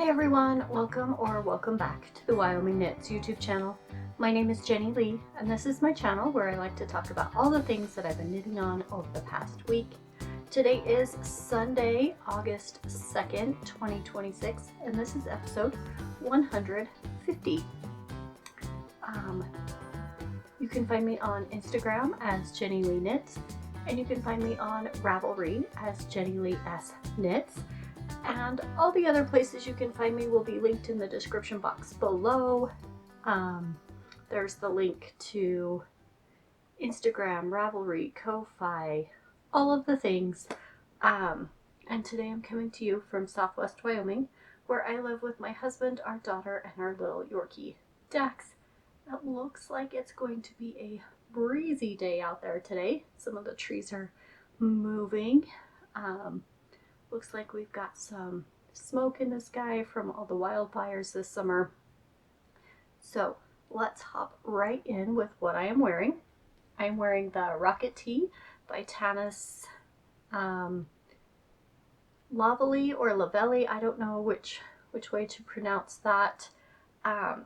Hey everyone, welcome back to the Wyoming Knits YouTube channel. My name is Jenny Lee, and this is my channel where I like to talk about all the things that I've been knitting on over the past week. Today is Sunday, August 2nd, 2026, and this is episode 150. You can find me on Instagram as Jenny Lee Knits, and you can find me on Ravelry as Jenny Lee S Knits. And all the other places you can find me will be linked in the description box below. There's the link to Instagram, Ravelry, Ko-Fi, all of the things. And today I'm coming to you from Southwest Wyoming, where I live with my husband, our daughter, and our little Yorkie, Dax. It looks like it's going to be a breezy day out there today. Some of the trees are moving. Looks like we've got some smoke in the sky from all the wildfires this summer. So let's hop right in with what I am wearing. I'm wearing the Rocket Tee by Tanis, Lavallee or Lavallee. I don't know which way to pronounce that.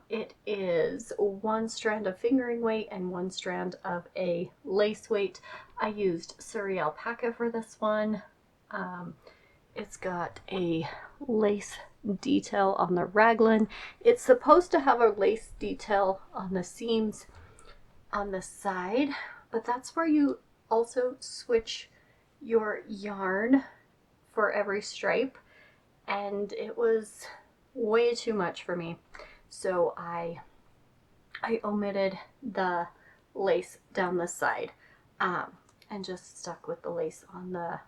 It is one strand of fingering weight and one strand of a lace weight. I used Surrey alpaca for this one. It's got a lace detail on the raglan. It's supposed to have a lace detail on the seams on the side, but that's where you also switch your yarn for every stripe, and it was way too much for me. So I omitted the lace down the side and just stuck with the lace on the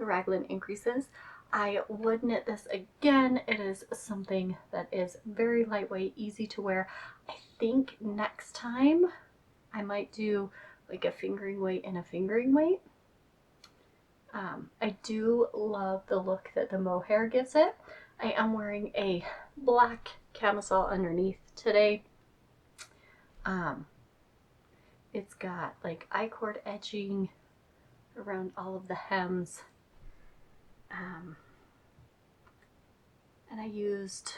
raglan increases. I would knit this again. It is something that is very lightweight, easy to wear. I think next time I might do like a fingering weight and a fingering weight. I do love the look that the mohair gives it. I am wearing a black camisole underneath today. It's got like I-cord edging around all of the hems. And I used,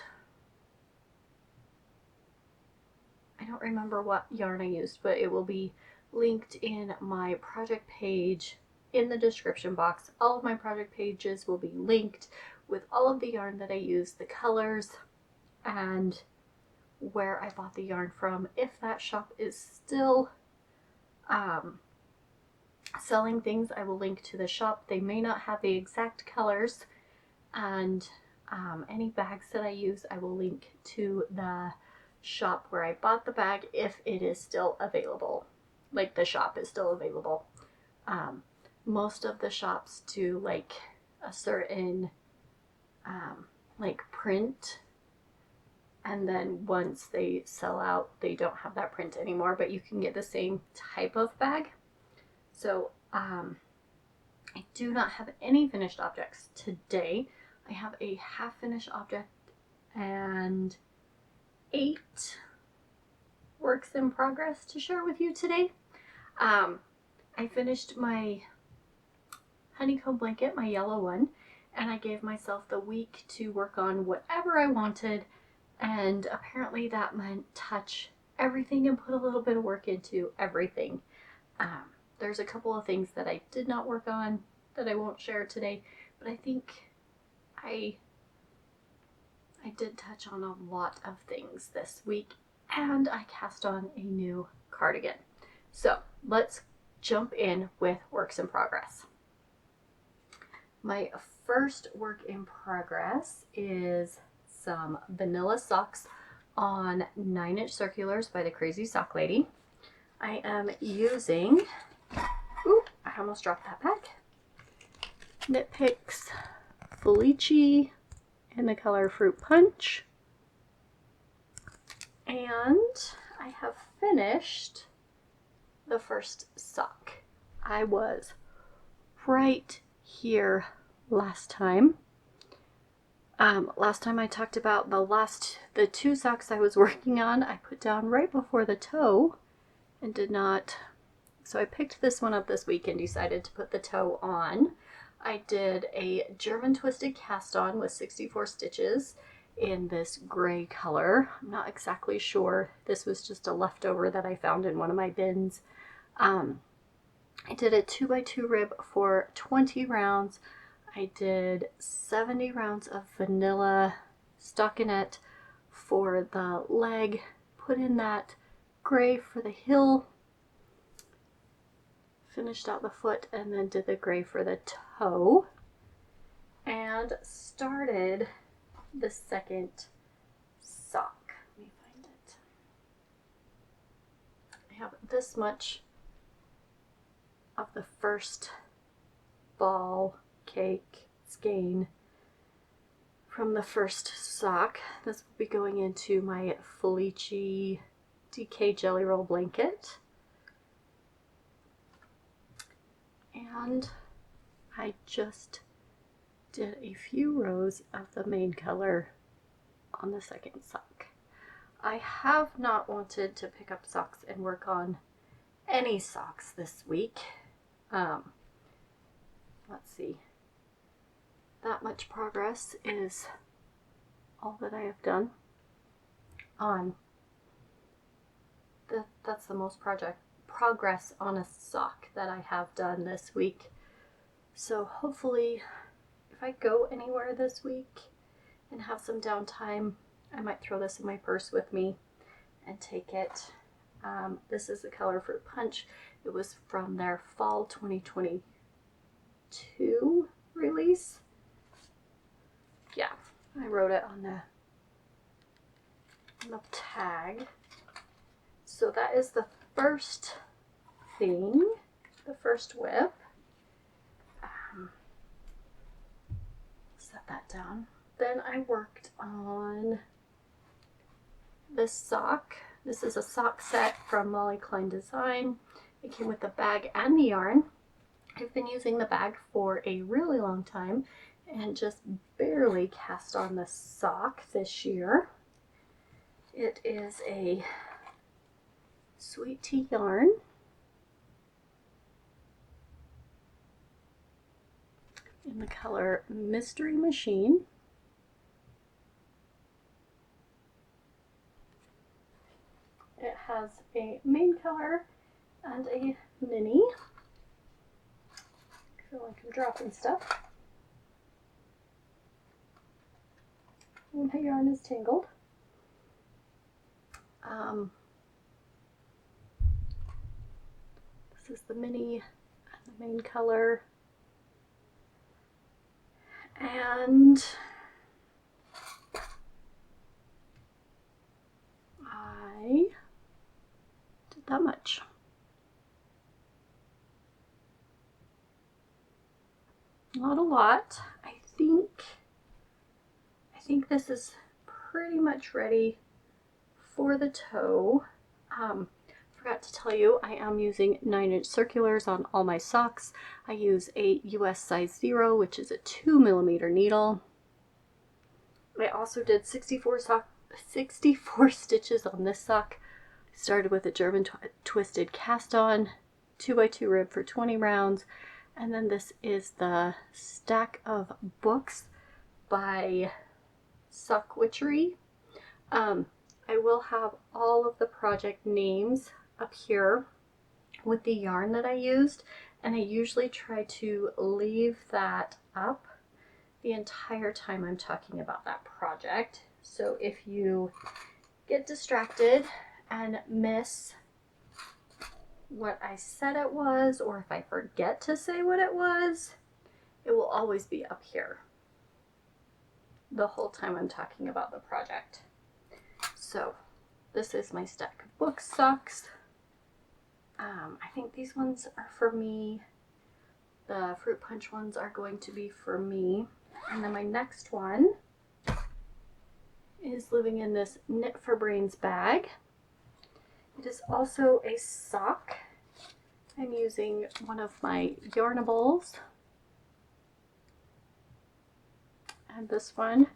I don't remember what yarn I used, but it will be linked in my project page in the description box. All of my project pages will be linked with all of the yarn that I used, the colors, and where I bought the yarn from. If that shop is still selling things, I will link to the shop. They may not have the exact colors, and any bags that I use, I will link to the shop where I bought the bag if it is still available. Like the shop is still available. Most of the shops do like a certain like print, and then once they sell out, they don't have that print anymore, but you can get the same type of bag. So I do not have any finished objects today. I have a half finished object and 8 works in progress to share with you today. I finished my honeycomb blanket, my yellow one, and I gave myself the week to work on whatever I wanted, and apparently that meant touch everything and put a little bit of work into everything. There's a couple of things that I did not work on that I won't share today, but I think I did touch on a lot of things this week, and I cast on a new cardigan. So let's jump in with works in progress. My first work in progress is some vanilla socks on 9-inch circulars by the Crazy Sock Lady. I am using, ooh, I almost dropped that bag, Knit Picks Felici in the color Fruit Punch. And I have finished the first sock. I was right here last time. Last time I talked about the 2 socks I was working on, I put down right before the toe and did not, so I picked this one up this week and decided to put the toe on. I did a German twisted cast on with 64 stitches in this gray color. I'm not exactly sure. This was just a leftover that I found in one of my bins. I did a 2x2 rib for 20 rounds. I did 70 rounds of vanilla stockinette for the leg, put in that gray for the heel, finished out the foot, and then did the gray for the toe, and started the second sock. Let me find it. I have this much of the first ball cake skein from the first sock. This will be going into my Felici DK Jelly Roll blanket. And I just did a few rows of the main color on the second sock. I have not wanted to pick up socks and work on any socks this week. Let's see. That much progress is all that I have done on that's the most progress on a sock that I have done this week. So hopefully if I go anywhere this week and have some downtime, I might throw this in my purse with me and take it. This is the color Fruit Punch. It was from their fall 2022 release. Yeah, I wrote it on the tag. So that is the first thing, the first WIP. Set that down. Then I worked on this sock. This is a sock set from Klein Design. It came with the bag and the yarn. I've been using the bag for a really long time and just barely cast on the sock this year. It is a sweet tea yarn. In the color Mystery Machine. It has a main color and a mini. I feel like I'm dropping stuff. And my yarn is tangled. This is the mini and the main color. And I did that much. Not a lot. I think this is pretty much ready for the toe. Forgot to tell you, I am using 9-inch circulars on all my socks. I use a US size 0, which is a 2mm needle. I also did 64 stitches on this sock. I started with a German twisted cast on, 2x2 rib for 20 rounds, and then this is the stack of books by Witchery. I will have all of the project names up here with the yarn that I used, and I usually try to leave that up the entire time I'm talking about that project. So if you get distracted and miss what I said it was, or if I forget to say what it was, it will always be up here the whole time I'm talking about the project. So this is my stack of book socks. I think these ones are for me. The Fruit Punch ones are going to be for me. And then my next one is living in this Knit for Brains bag. It is also a sock. I'm using one of my Yarnables. And this one,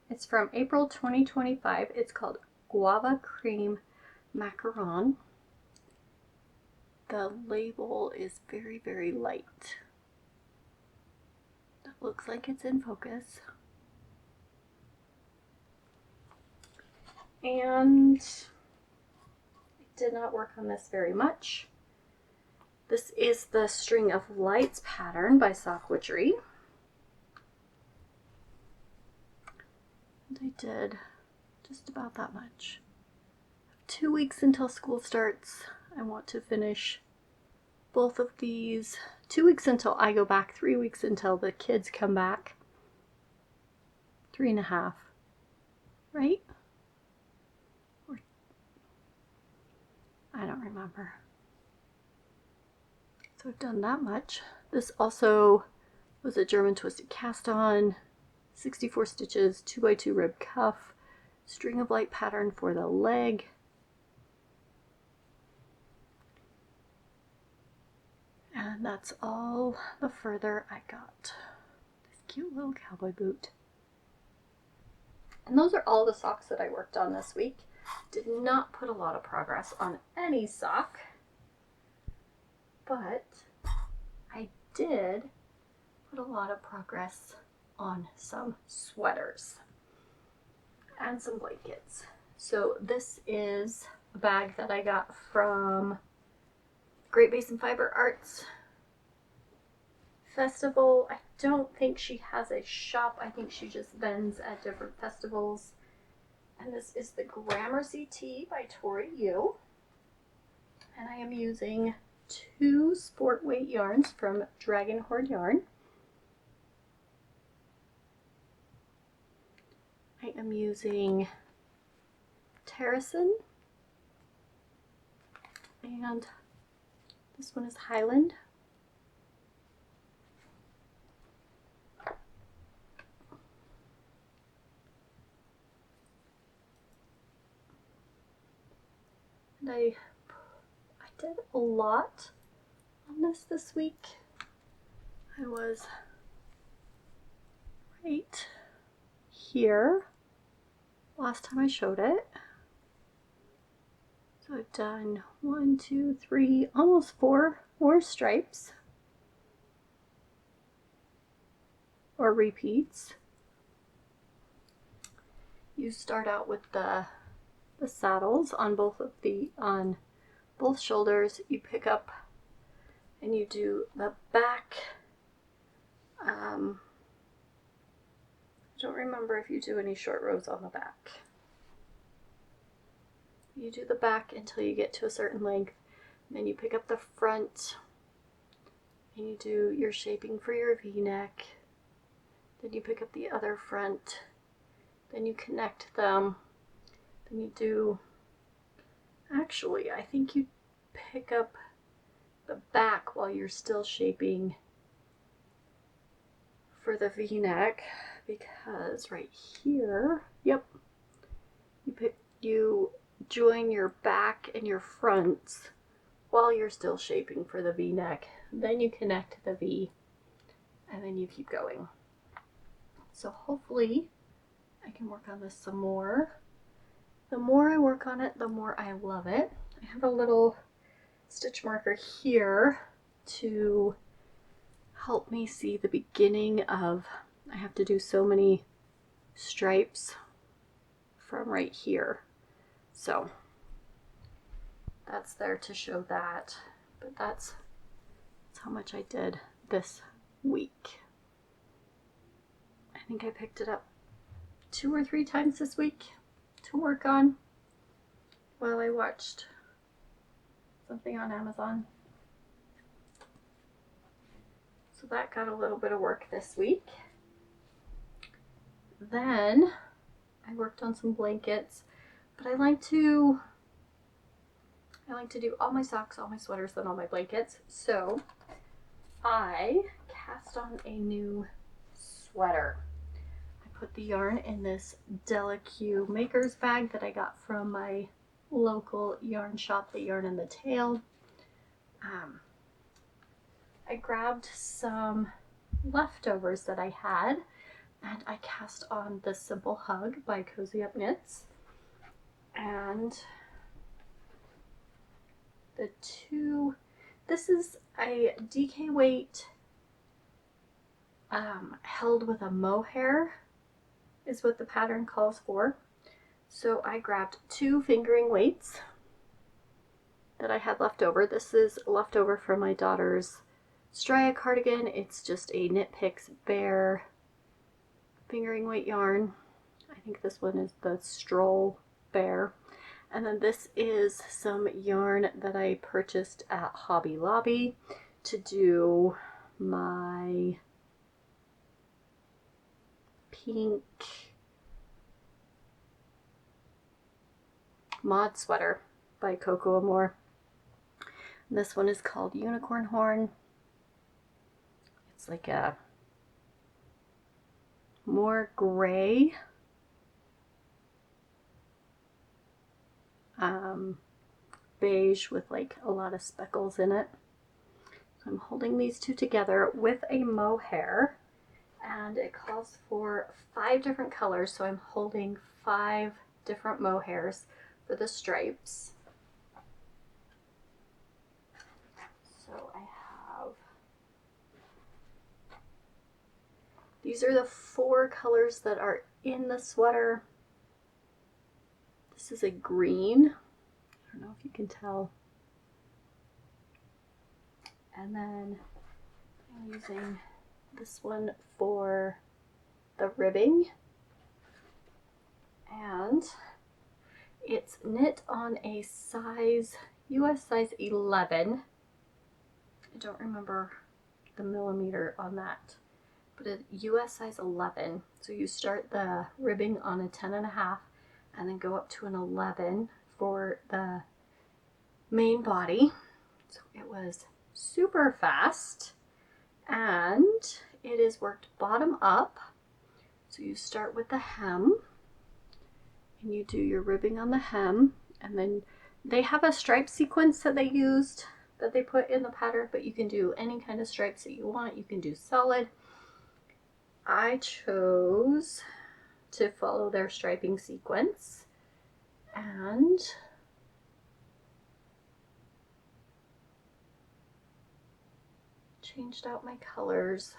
it's from April 2025. It's called Guava Cream Macaron. the label is very, very light. That looks like it's in focus. And I did not work on this very much. This is the String of Lights pattern by Witchery. And I did just about that much. 2 weeks until school starts. I want to finish both of these. 2 weeks until I go back, 3 weeks until the kids come back. 3.5, right? Or, I don't remember. So I've done that much. This also was a German twisted cast on, 64 stitches, 2x2 rib cuff, String of Light pattern for the leg. And that's all the further I got. This cute little cowboy boot. And those are all the socks that I worked on this week. Did not put a lot of progress on any sock, but I did put a lot of progress on some sweaters and some blankets. So this is a bag that I got from Great Basin Fiber Arts Festival. I don't think she has a shop. I think she just vends at different festivals. And this is the Gramercy Tee by Tori Yu. And I am using 2 sport weight yarns from Dragon Hoard Yarn. I am using Terrasen, and this one is Highland. And I did a lot on this week. I was right here last time I showed it. So I've done 1, 2, 3, almost 4 more stripes or repeats. You start out with the saddles on both shoulders. You pick up and you do the back. I don't remember if you do any short rows on the back. You do the back until you get to a certain length, and then you pick up the front and you do your shaping for your V-neck. Then you pick up the other front, then you connect them, then you do, actually I think you pick up the back while you're still shaping for the V-neck, because right here, yep, you join your back and your fronts while you're still shaping for the V-neck. Then you connect the V, and then you keep going. So hopefully I can work on this some more. The more I work on it, the more I love it. I have a little stitch marker here to help me see the beginning of, I have to do so many stripes from right here. So that's there to show that, but that's how much I did this week. I think I picked it up 2 or 3 times this week to work on while I watched something on Amazon. So that got a little bit of work this week. Then I worked on some blankets, but I like to do all my socks, all my sweaters, then all my blankets. So I cast on a new sweater. I put the yarn in this Della Q maker's bag that I got from my local yarn shop, the Yarn in the Tail. I grabbed some leftovers that I had, and I cast on the Simple Hug by Cozy Up Knits. And the two, This is a DK weight held with a mohair is what the pattern calls for. So I grabbed 2 fingering weights that I had left over. This is leftover from my daughter's Straya cardigan. It's just a Knit Picks Bear fingering weight yarn. I think this one is the Stroll Bear. And then this is some yarn that I purchased at Hobby Lobby to do my pink mod sweater by Coco Amore. This one is called Unicorn Horn. It's like a more gray beige with like a lot of speckles in it. So I'm holding these 2 together with a mohair, and it calls for 5 different colors, so I'm holding 5 different mohairs for the stripes. So I have, these are the 4 colors that are in the sweater. This is a green. I don't know if you can tell. And then I'm using this one for the ribbing. And it's knit on a size, US size 11. I don't remember the millimeter on that, but a US size 11. So you start the ribbing on a 10.5 and then go up to an 11 for the main body. So it was super fast, and it is worked bottom up. So you start with the hem and you do your ribbing on the hem, and then they have a stripe sequence that they used that they put in the pattern, but you can do any kind of stripes that you want. You can do solid. I chose to follow their striping sequence and changed out my colors.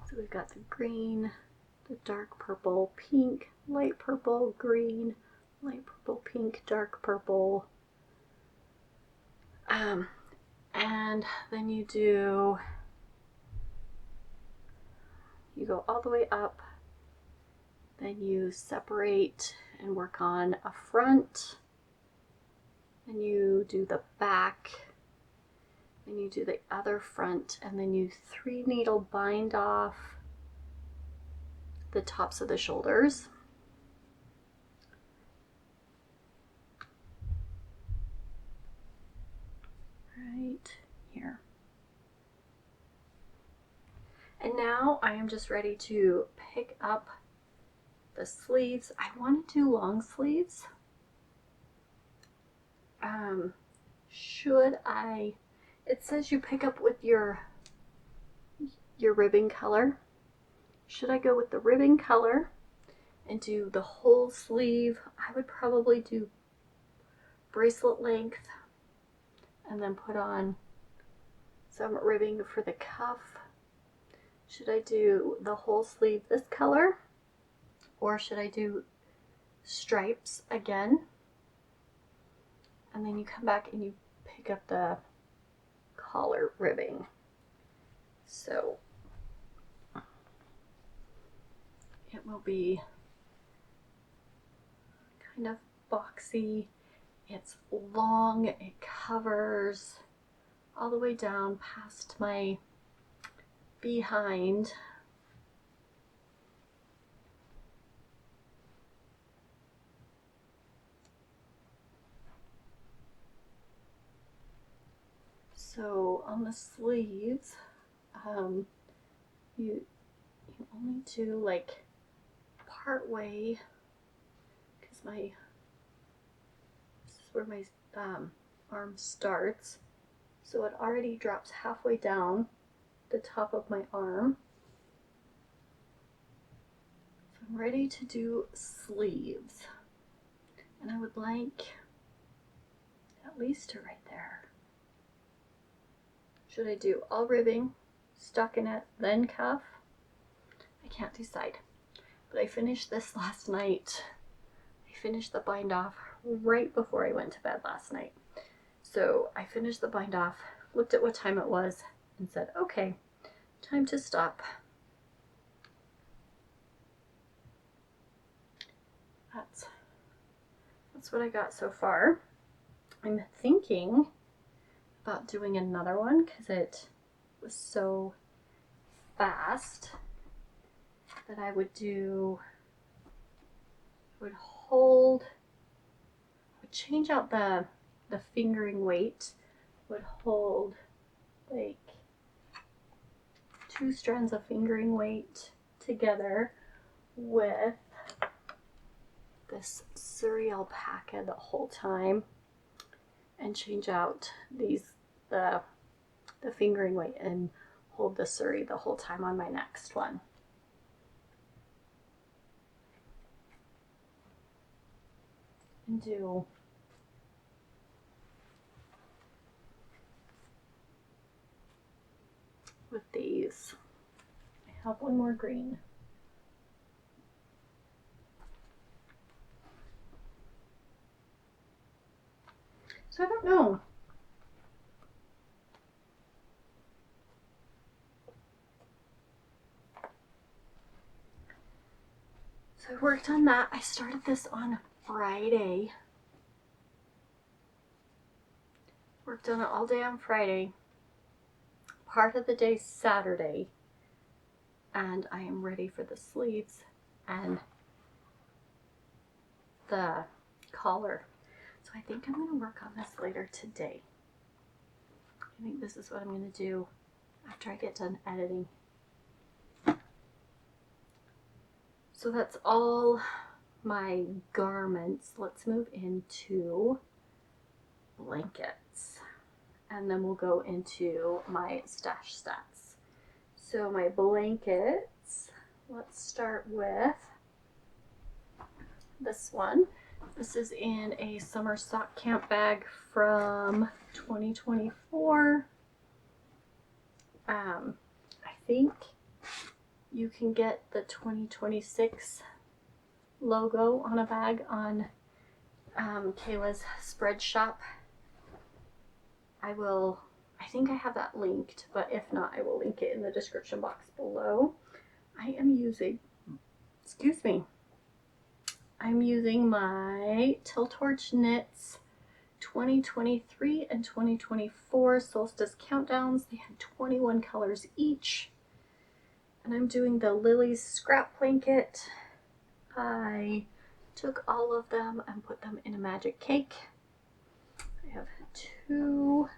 So we've got the green, the dark purple, pink, light purple, green, light purple, pink, dark purple. And then you go all the way up, then you separate and work on a front, then you do the back, then you do the other front, and then you 3 needle bind off the tops of the shoulders. Right here. And now I am just ready to pick up the sleeves. I want to do long sleeves. Should I, it says you pick up with your ribbing color. Should I go with the ribbing color and do the whole sleeve? I would probably do bracelet length and then put on some ribbing for the cuff. Should I do the whole sleeve this color, or should I do stripes again? And then you come back and you pick up the collar ribbing. So it will be kind of boxy. It's long, it covers all the way down past my behind. So on the sleeves, you only do like part way, because this is where my arm starts, so it already drops halfway down the top of my arm. So I'm ready to do sleeves, And I would like at least to right there. Should I do all ribbing, stockinette, then cuff? I can't decide. But I finished this last night. I finished the bind off right before I went to bed last night. So I finished the bind off, looked at what time it was, and said, okay, time to stop. That's what I got so far. I'm thinking about doing another one because it was so fast that I would change out the fingering weight, would hold like 2 strands of fingering weight together with this surrey alpaca the whole time, and change out the fingering weight and hold the surrey the whole time on my next one. And do with these. I have one more green. So I don't know. So I worked on that. I started this on Friday. Worked on it all day on Friday. Part of the day Saturday. And I am ready for the sleeves and the collar. So I think I'm going to work on this later today. I think this is what I'm going to do after I get done editing. So that's all my garments. Let's move into blankets. And then we'll go into my stash stats. So my blankets, let's start with this one. This is in a summer sock camp bag from 2024. I think you can get the 2026 logo on a bag on Q LYS spread shop. I think I have that linked, but if not, I will link it in the description box below. I am using, I'm using my Till Torch Knits 2023 and 2024 Solstice Countdowns. They had 21 colors each. And I'm doing the Lily's scrap blanket. I took all of them and put them in a magic cake. I have 2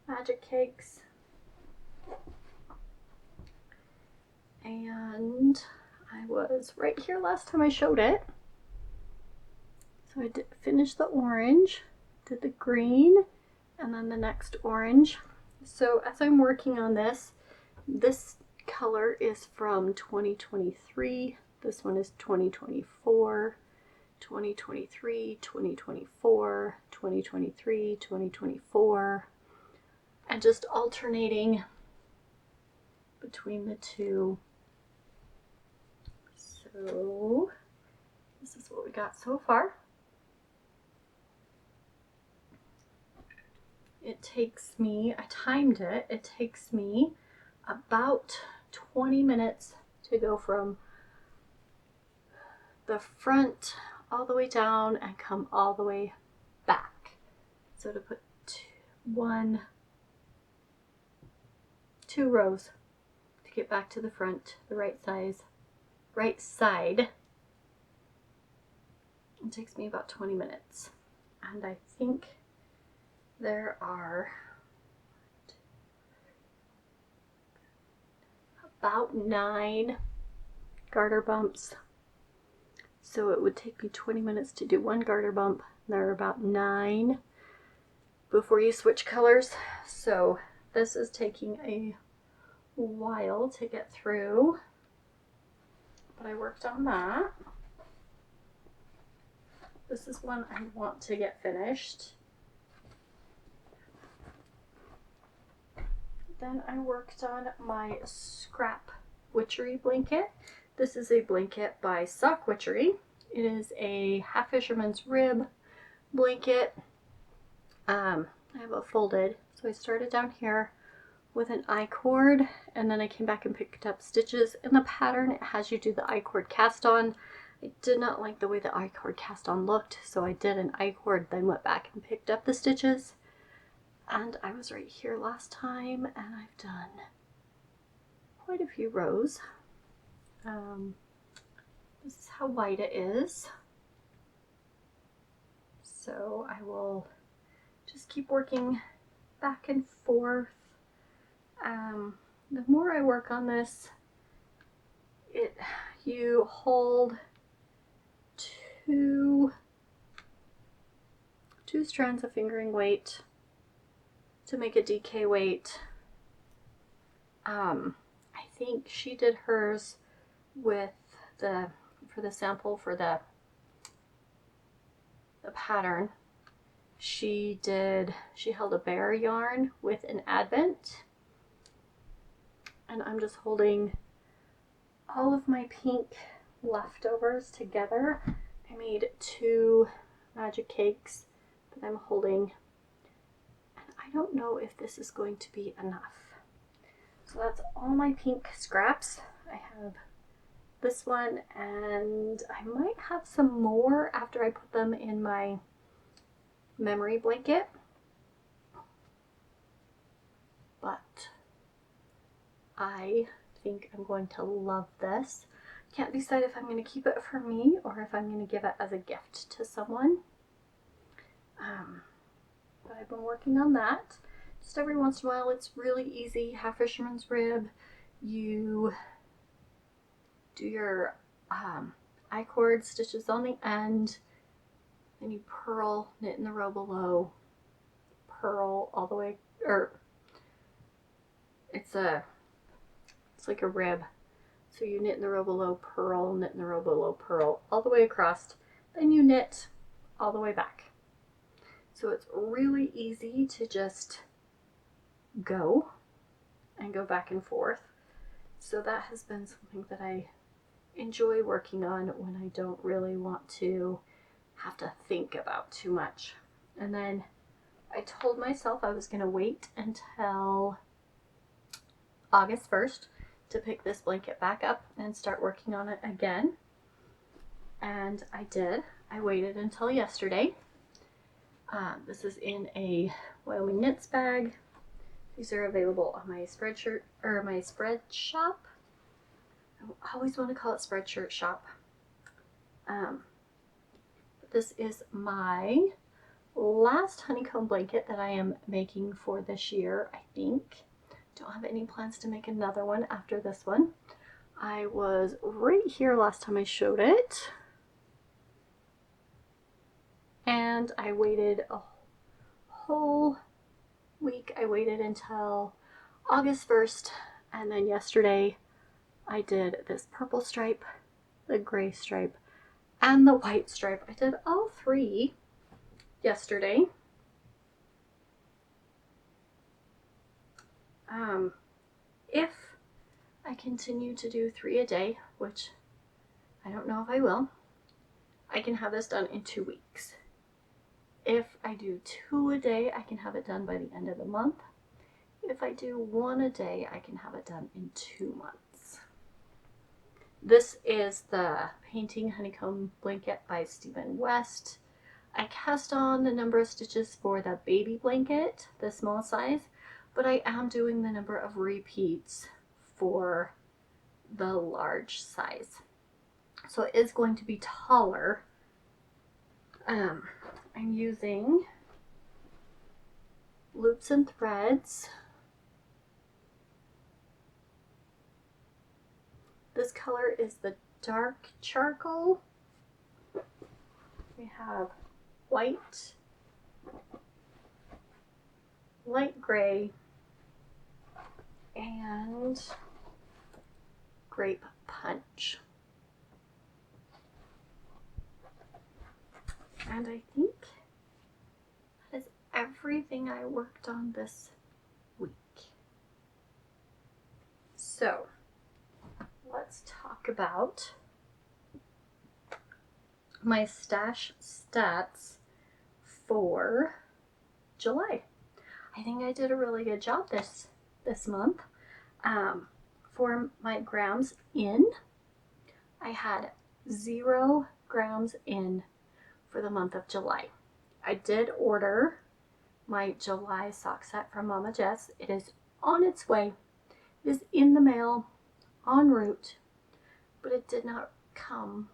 magic cakes. And I was right here last time I showed it. So I finished the orange, did the green, and then the next orange. So as I'm working on this color is from 2023. This one is 2024, 2023, 2024, 2023, 2024, and just alternating between the two. So this is what we got so far. It takes me, I timed it, it takes me about 20 minutes to go from the front all the way down and come all the way back. So to put 2 rows to get back to the front, the right side. It takes me about 20 minutes. And I think there are about 9 garter bumps. So it would take me 20 minutes to do 1 garter bump. There are about 9 before you switch colors. So this is taking a while to get through, but I worked on that. This is one I want to get finished. Then I worked on my scrap Witchery blanket. This is a blanket by Sock Witchery. It is a half fisherman's rib blanket. I have it folded. So I started down here with an I-cord, and then I came back and picked up stitches. In the pattern, it has you do the I-cord cast on. I did not like the way the I-cord cast on looked, so I did an I-cord, then went back and picked up the stitches. And I was right here last time, and I've done quite a few rows. This is how wide it is. So I will just keep working back and forth. The more I work on this, you hold two strands of fingering weight to make a DK weight. I think she did hers with for the sample for the pattern. She held a bear yarn with an advent, and I'm just holding all of my pink leftovers together. I made 2 magic cakes that I'm holding, and I don't know if this is going to be enough. So that's all my pink scraps. I have this one, and I might have some more after I put them in my memory blanket, but I think I'm going to love this. Can't decide if I'm going to keep it for me or if I'm going to give it as a gift to someone. But I've been working on that. Just every once in a while, it's really easy. Half fisherman's rib. You do your I-cord stitches on the end, then you purl, knit in the row below, purl all the way, or it's like a rib. So you knit in the row below, purl, knit in the row below, purl, all the way across, then you knit all the way back. So it's really easy to just go and go back and forth. So that has been something that I enjoy working on when I don't really want to have to think about too much. And then I told myself I was going to wait until August 1st to pick this blanket back up and start working on it again. And I did. I waited until yesterday. This is in a Wyoming knits bag. These are available on my spreadshirt or my spread shop. I always want to call it spreadshirt shop. This is my last honeycomb blanket that I am making for this year, I think. Don't have any plans to make another one after this one. I was right here last time I showed it, and I waited a whole week. I waited until August 1st, and then yesterday I did this purple stripe, the gray stripe, and the white stripe. I did all 3 yesterday. If I continue to do 3 a day, which I don't know if I will, I can have this done in 2 weeks. If I do 2 a day, I can have it done by the end of the month. If I do 1 a day, I can have it done in 2 months. This is the Painting Honeycomb Blanket by Stephen West. I cast on the number of stitches for the baby blanket, the small size, but I am doing the number of repeats for the large size. So it is going to be taller. I'm using loops and threads. This color is the dark charcoal. We have white, light gray, and grape punch. And I think that is everything I worked on this week. So let's talk about my stash stats for July. I think I did a really good job this month. For my grams in, I had 0 grams in for the month of July. I did order my July sock set from Mama Jess. It is on its way. It is in the mail, en route, but it did not come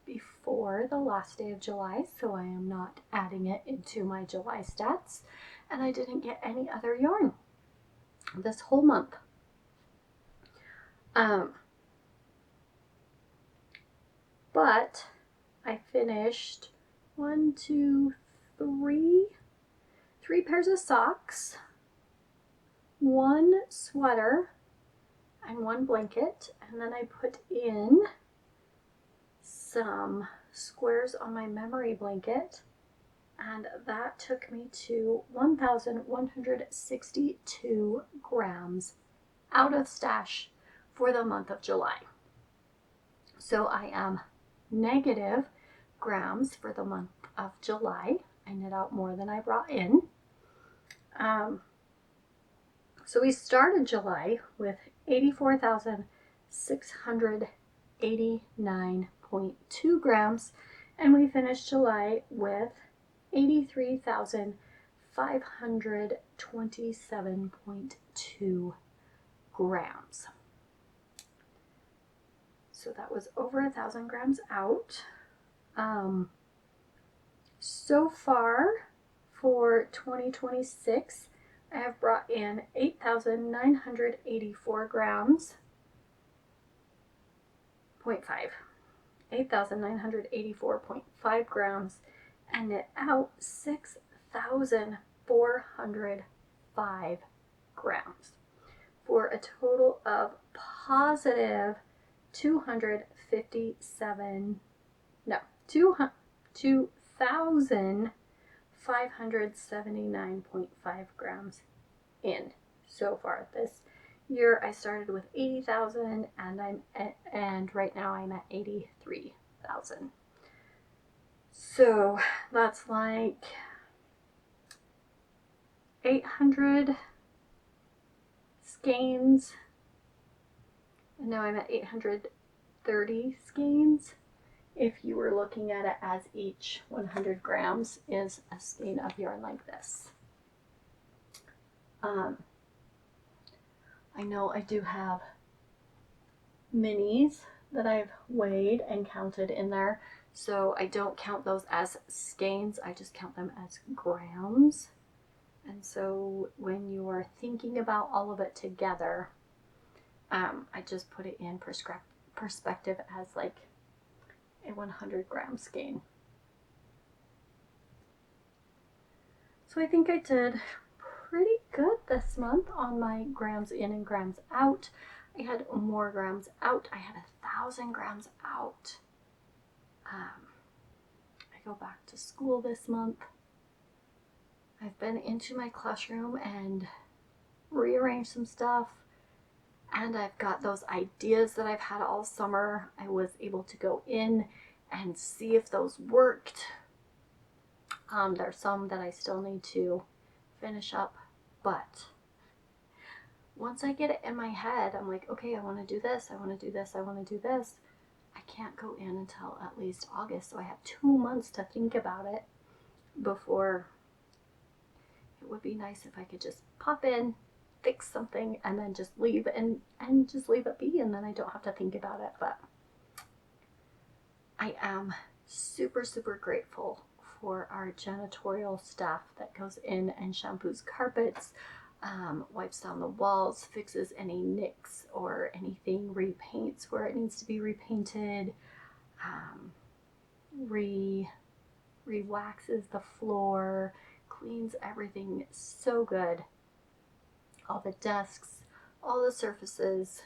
before the last day of July, so I am not adding it into my July stats, and I didn't get any other yarn this whole month. But I finished 3 pairs of socks, 1 sweater, and 1 blanket, and then I put in some squares on my memory blanket, and that took me to 1,162 grams out of stash for the month of July. So I am negative grams for the month of July. I knit out more than I brought in. So we started July with 84,689.2 grams, and we finished July with 83,527.2 grams. So that was over 1,000 grams out. So far for 2026, I have brought in 8,984 grams, 8,984.5 grams, and knit out 6,405 grams for a total of positive 2,579.5 grams in so far this year. I started with 80,000 and right now I'm at 83,000. So that's like 800 skeins. And now I'm at 830 skeins. If you were looking at it as each 100 grams is a skein of yarn like this. I know I do have minis that I've weighed and counted in there, so I don't count those as skeins, I just count them as grams. And so when you are thinking about all of it together, I just put it in perspective as like a 100 gram skein. So I think I did pretty good this month on my grams in and grams out. I had more grams out. I had 1,000 grams out. I go back to school this month. I've been into my classroom and rearranged some stuff, and I've got those ideas that I've had all summer. I was able to go in and see if those worked. There's some that I still need to finish up, but once I get it in my head, I'm like, okay, I want to do this, I want to do this, I want to do this. I can't go in until at least August, so I have 2 months to think about it before. It would be nice if I could just pop in, fix something, and then just leave and just leave it be, and then I don't have to think about it. But I am super, super grateful for our janitorial staff that goes in and shampoos carpets, wipes down the walls, fixes any nicks or anything, repaints where it needs to be repainted, re-waxes the floor, cleans everything so good. All the desks, all the surfaces,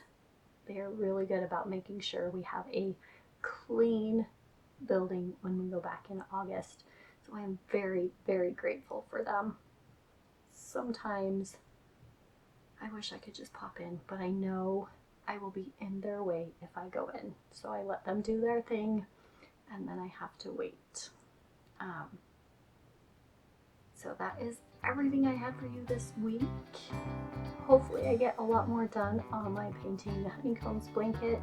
they are really good about making sure we have a clean building when we go back in August. So I am very, very grateful for them. Sometimes I wish I could just pop in, but I know I will be in their way if I go in. So I let them do their thing, and then I have to wait. So that is everything I had for you this week. Hopefully I get a lot more done on my painting the Honeycombs blanket,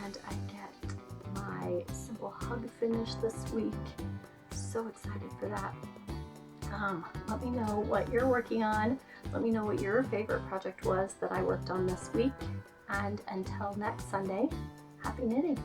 and I get my simple hug finish this week. So excited for that. Let me know what you're working on. Let me know what your favorite project was that I worked on this week. And until next Sunday, happy knitting!